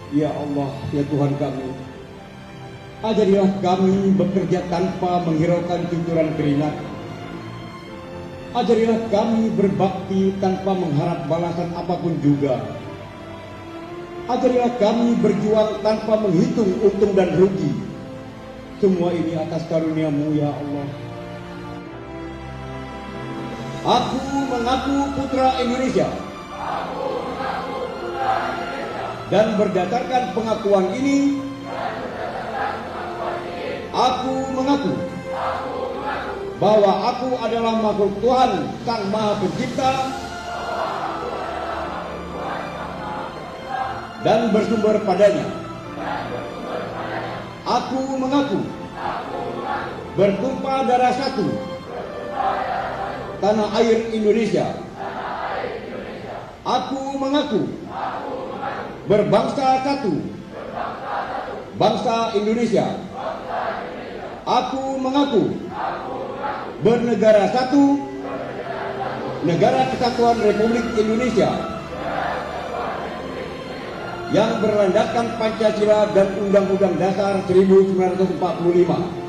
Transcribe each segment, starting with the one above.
Ya Allah, ya Tuhan kami, ajarilah kami bekerja tanpa menghiraukan cucuran keringat. Ajarilah kami berbakti tanpa mengharap balasan apapun juga. Ajarilah kami berjuang tanpa menghitung untung dan rugi. Semua ini atas karunia-Mu ya Allah. Aku mengaku putra Indonesia. Dan berdasarkan pengakuan ini, aku mengaku bahwa aku adalah makhluk Tuhan Sang Maha Pencipta dan bersumber padanya. Aku mengaku bertumpah darah satu tanah air Indonesia. Aku mengaku berbangsa satu bangsa Indonesia. Aku mengaku bernegara satu negara kesatuan Republik Indonesia yang berlandaskan Pancasila dan Undang-Undang Dasar 1945.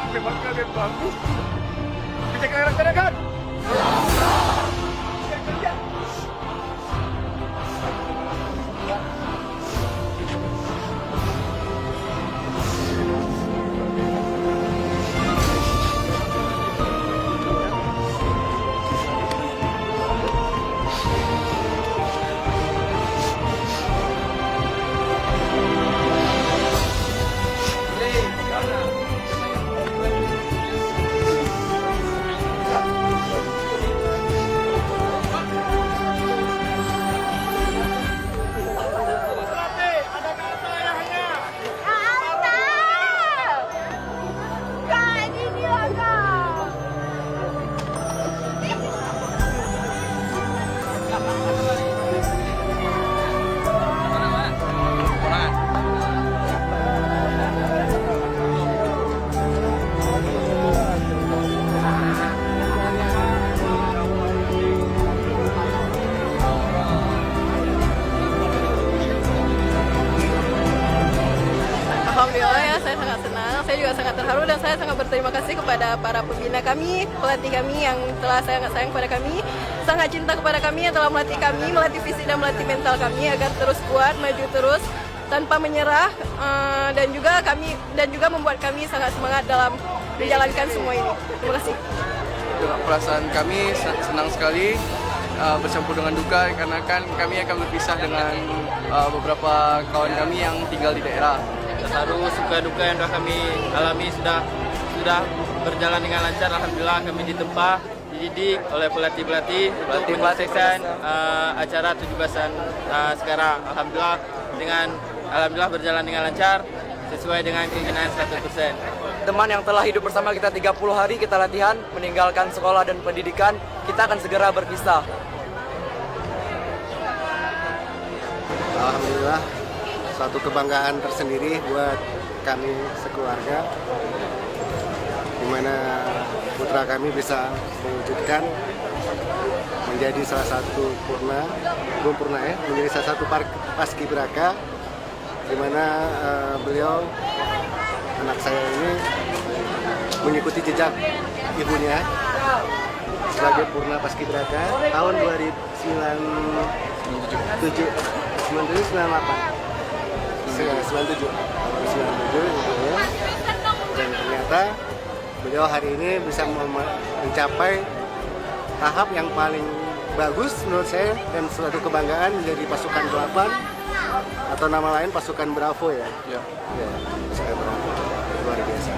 Memang kalian bagus. Bisa kalian laksanakan. Alhamdulillah ya, saya sangat senang, saya juga sangat terharu dan saya sangat berterima kasih kepada para pembina kami, pelatih kami yang telah sangat sayang kepada kami, sangat cinta kepada kami yang telah melatih kami, melatih fisik dan melatih mental kami agar terus kuat, maju terus tanpa menyerah dan juga membuat kami sangat semangat dalam menjalankan semua ini. Terima kasih. Perasaan kami senang sekali bercampur dengan duka karena kan kami akan berpisah dengan beberapa kawan kami yang tinggal di daerah. Terharu, suka duka yang sudah kami alami sudah berjalan dengan lancar. Alhamdulillah kami ditempa, dididik oleh pelatih-pelatih untuk menyelesaikan acara 17-an sekarang. Alhamdulillah berjalan dengan lancar sesuai dengan keinginan 100%. Teman yang telah hidup bersama kita 30 hari kita latihan, meninggalkan sekolah dan pendidikan, kita akan segera berpisah. Alhamdulillah, suatu kebanggaan tersendiri buat kami sekeluarga, di mana putra kami bisa mewujudkan menjadi salah satu menjadi salah satu paskibraka, di mana beliau, anak saya ini, mengikuti jejak ibunya sebagai purna paskibraka tahun 97 ya. Dan ternyata beliau hari ini bisa mencapai tahap yang paling bagus menurut saya dan suatu kebanggaan menjadi pasukan 8 atau nama lain pasukan Bravo ya. Ya. Pasukan Bravo luar biasa.